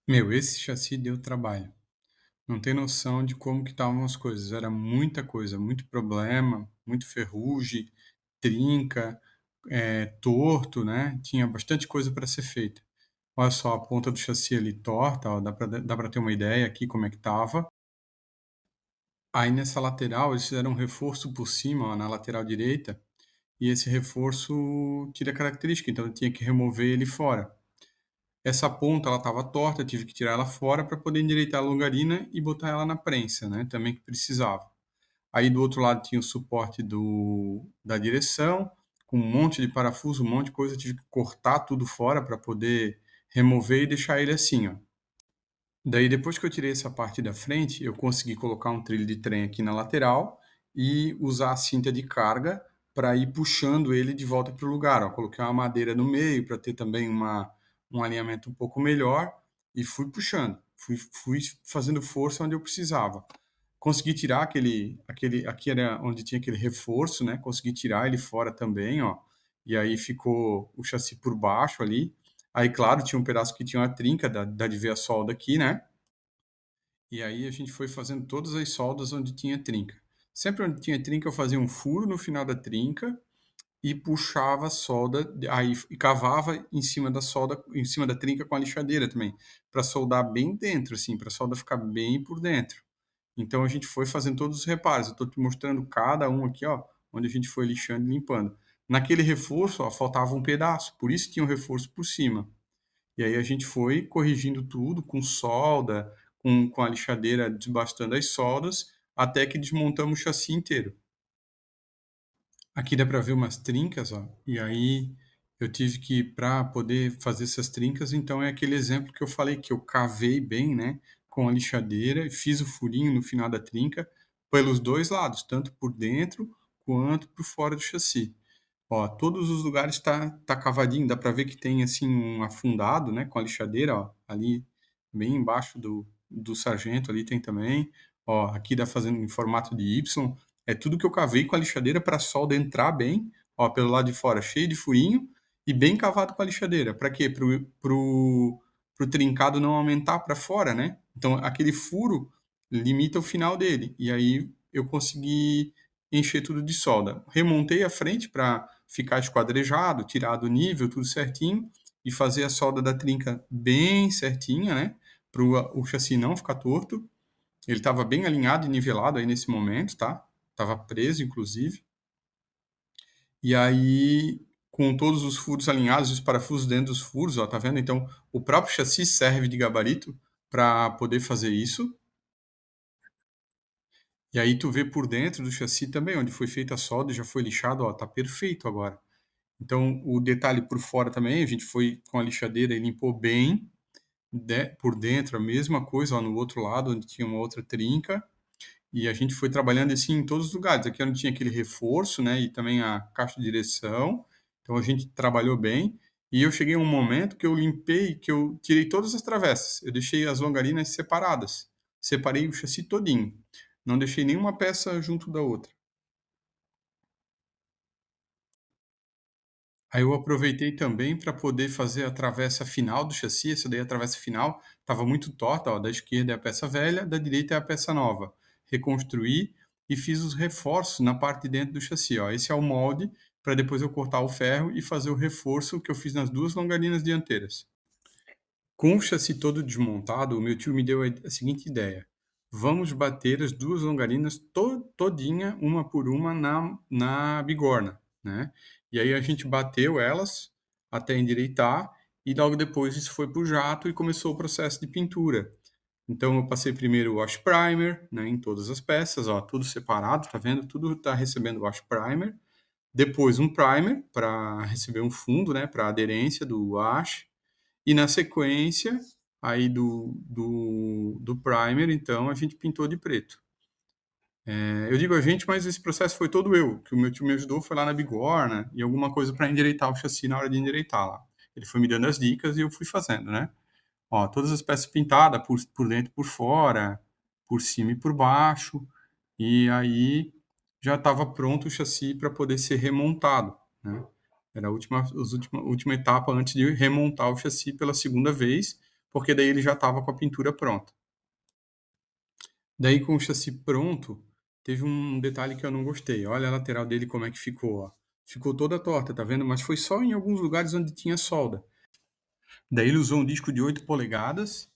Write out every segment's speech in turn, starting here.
Meu, esse chassi deu trabalho. Não tem noção de como que estavam as coisas. Era muita coisa, muito problema, muito ferrugem, trinca, torto, né? Tinha bastante coisa para ser feita. Olha só a ponta do chassi ali torta, ó, dá para ter uma ideia aqui como é que tava. Aí nessa lateral eles fizeram um reforço por cima, ó, na lateral direita, e esse reforço tira característica, então eu tinha que remover ele fora. Essa ponta ela estava torta, eu tive que tirar ela fora para poder endireitar a longarina e botar ela na prensa, né, também que precisava. Aí do outro lado tinha o suporte da direção, com um monte de parafuso, um monte de coisa, eu tive que cortar tudo fora para poder remover e deixar ele assim, ó. Daí depois que eu tirei essa parte da frente, eu consegui colocar um trilho de trem aqui na lateral e usar a cinta de carga para ir puxando ele de volta para o lugar, ó. Coloquei uma madeira no meio para ter também um alinhamento um pouco melhor e fui puxando, fui fazendo força onde eu precisava. Consegui tirar aquele aqui era onde tinha aquele reforço, né, consegui tirar ele fora também, ó, e aí ficou o chassi por baixo ali. Aí, claro, tinha um pedaço que tinha uma trinca da de ver a solda aqui, né, e aí a gente foi fazendo todas as soldas onde tinha trinca. Sempre onde tinha trinca eu fazia um furo no final da trinca e puxava a solda, aí e cavava em cima da solda, em cima da trinca com a lixadeira também, para soldar bem dentro, assim, para a solda ficar bem por dentro. Então a gente foi fazendo todos os reparos. Eu estou te mostrando cada um aqui, ó, onde a gente foi lixando e limpando. Naquele reforço, ó, faltava um pedaço, por isso tinha um reforço por cima. E aí a gente foi corrigindo tudo com solda, com a lixadeira desbastando as soldas, até que desmontamos o chassi inteiro. Aqui dá para ver umas trincas, ó, e aí eu tive que, para poder fazer essas trincas, então é aquele exemplo que eu falei que eu cavei bem, né, com a lixadeira e fiz o furinho no final da trinca pelos 2 lados, tanto por dentro quanto por fora do chassi. Ó, todos os lugares tá cavadinho, dá para ver que tem, assim, um afundado, né, com a lixadeira, ó, ali bem embaixo do sargento ali tem também. Ó, aqui dá fazendo em formato de Y, é tudo que eu cavei com a lixadeira para a solda entrar bem, ó, pelo lado de fora cheio de furinho e bem cavado com a lixadeira. Para quê? Pro trincado não aumentar para fora, né. Então aquele furo limita o final dele, e aí eu consegui encher tudo de solda. Remontei a frente para ficar esquadrejado, tirar do nível, tudo certinho, e fazer a solda da trinca bem certinha, né, para o chassi não ficar torto. Ele estava bem alinhado e nivelado aí nesse momento, tá? Estava preso, inclusive. E aí, com todos os furos alinhados, os parafusos dentro dos furos, ó, tá vendo? Então, o próprio chassi serve de gabarito para poder fazer isso. E aí tu vê por dentro do chassi também, onde foi feita a solda, já foi lixado, ó, tá perfeito agora. Então, o detalhe por fora também, a gente foi com a lixadeira e limpou bem, por dentro a mesma coisa, ó, no outro lado, onde tinha uma outra trinca, e a gente foi trabalhando assim em todos os lugares. Aqui onde tinha aquele reforço, né, e também a caixa de direção, então a gente trabalhou bem. E eu cheguei a um momento que eu limpei, que eu tirei todas as travessas, eu deixei as longarinas separadas, separei o chassi todinho, não deixei nenhuma peça junto da outra. Aí eu aproveitei também para poder fazer a travessa final do chassi, essa daí é a travessa final, estava muito torta, ó, da esquerda é a peça velha, da direita é a peça nova. Reconstruí e fiz os reforços na parte de dentro do chassi, ó. Esse é o molde para depois eu cortar o ferro e fazer o reforço que eu fiz nas 2 longarinas dianteiras. Com o chassi todo desmontado, o meu tio me deu a seguinte ideia: vamos bater as 2 longarinas todinha, uma por uma, na bigorna, né. E aí a gente bateu elas até endireitar e logo depois isso foi para o jato e começou o processo de pintura. Então eu passei primeiro o wash primer, né, em todas as peças, ó, tudo separado, tá vendo? Tudo está recebendo wash primer. Depois um primer para receber um fundo, né, para aderência do wash. E na sequência, aí do primer, então, a gente pintou de preto. Eu digo a gente, mas esse processo foi todo eu, que o meu tio me ajudou, foi lá na bigorna e alguma coisa para endireitar o chassi na hora de endireitar lá. Ele foi me dando as dicas e eu fui fazendo, né. Ó, todas as peças pintadas por dentro e por fora, por cima e por baixo, e aí já estava pronto o chassi para poder ser remontado, né. Era a última etapa antes de remontar o chassi pela segunda vez, porque daí ele já estava com a pintura pronta. Daí com o chassi pronto, teve um detalhe que eu não gostei. Olha a lateral dele como é que ficou, ó. Ficou toda torta, tá vendo? Mas foi só em alguns lugares onde tinha solda. Daí ele usou um disco de 8 polegadas,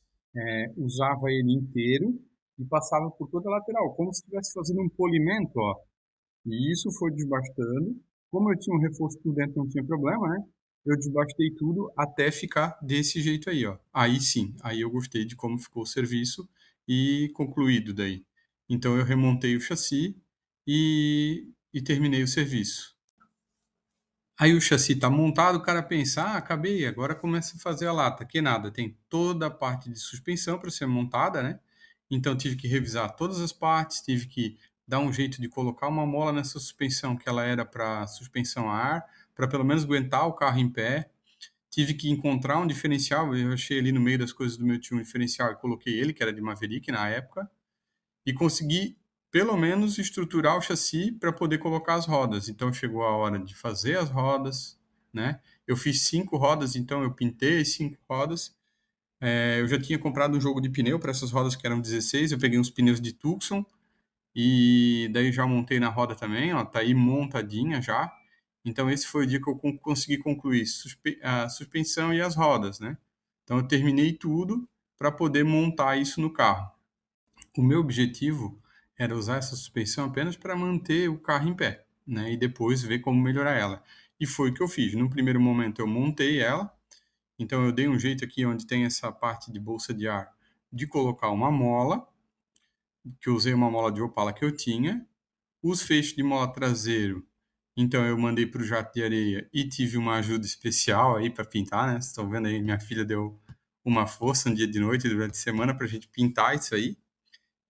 usava ele inteiro e passava por toda a lateral, como se estivesse fazendo um polimento, ó. E isso foi desbastando. Como eu tinha um reforço por dentro, não tinha problema, né? Eu desbastei tudo até ficar desse jeito aí, ó. Aí sim, aí eu gostei de como ficou o serviço e concluído daí. Então eu remontei o chassi e terminei o serviço. Aí o chassi está montado, o cara pensa: "Ah, acabei, agora começa a fazer a lata", que nada, tem toda a parte de suspensão para ser montada, né, então tive que revisar todas as partes, tive que dar um jeito de colocar uma mola nessa suspensão que ela era para suspensão a ar, para pelo menos aguentar o carro em pé. Tive que encontrar um diferencial, eu achei ali no meio das coisas do meu tio um diferencial e coloquei ele, que era de Maverick na época, e consegui pelo menos estruturar o chassi para poder colocar as rodas. Então chegou a hora de fazer as rodas, né? Eu fiz 5 rodas, então eu pintei as 5 rodas. Eu já tinha comprado um jogo de pneu para essas rodas que eram 16, eu peguei uns pneus de Tucson e daí já montei na roda também, ó, tá aí montadinha já. Então esse foi o dia que eu consegui concluir a suspensão e as rodas, né? Então eu terminei tudo para poder montar isso no carro. O meu objetivo era usar essa suspensão apenas para manter o carro em pé, né, e depois ver como melhorar ela. E foi o que eu fiz. No primeiro momento eu montei ela, então eu dei um jeito aqui onde tem essa parte de bolsa de ar, de colocar uma mola, que eu usei uma mola de Opala que eu tinha, os feixes de mola traseiro, então eu mandei para o jato de areia e tive uma ajuda especial aí para pintar, né, vocês estão vendo aí, minha filha deu uma força um dia de noite durante a semana para a gente pintar isso aí.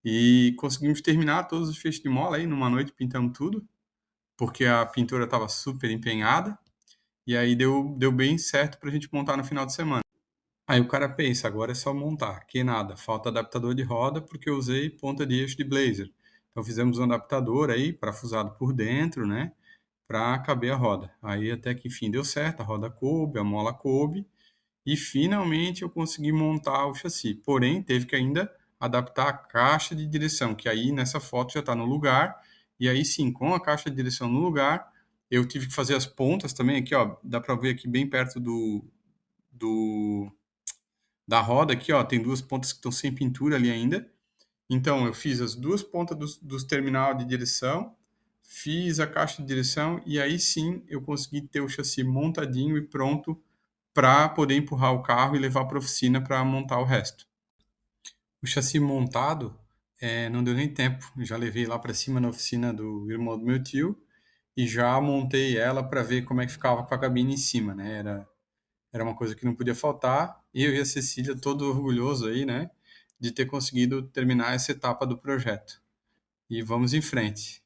E conseguimos terminar todos os feixes de mola aí numa noite, pintamos tudo, porque a pintura estava super empenhada, e aí deu bem certo para a gente montar no final de semana. Aí o cara pensa, agora é só montar, que nada, falta adaptador de roda porque eu usei ponta de eixo de Blazer. Então fizemos um adaptador aí, parafusado por dentro, né, para caber a roda. Aí até que enfim deu certo, a roda coube, a mola coube, e finalmente eu consegui montar o chassi. Porém, teve que ainda adaptar a caixa de direção, que aí nessa foto já está no lugar. E aí sim, com a caixa de direção no lugar, eu tive que fazer as pontas também. Aqui, ó, dá para ver aqui bem perto do da roda aqui, ó, tem duas pontas que estão sem pintura ali ainda. Então, eu fiz as duas pontas dos terminal de direção, fiz a caixa de direção e aí sim eu consegui ter o chassi montadinho e pronto para poder empurrar o carro e levar para a oficina para montar o resto. O chassi montado, não deu nem tempo, já levei lá para cima na oficina do irmão do meu tio e já montei ela para ver como é que ficava com a cabine em cima, né, era uma coisa que não podia faltar, e eu e a Cecília todo orgulhoso aí, né, de ter conseguido terminar essa etapa do projeto. E vamos em frente.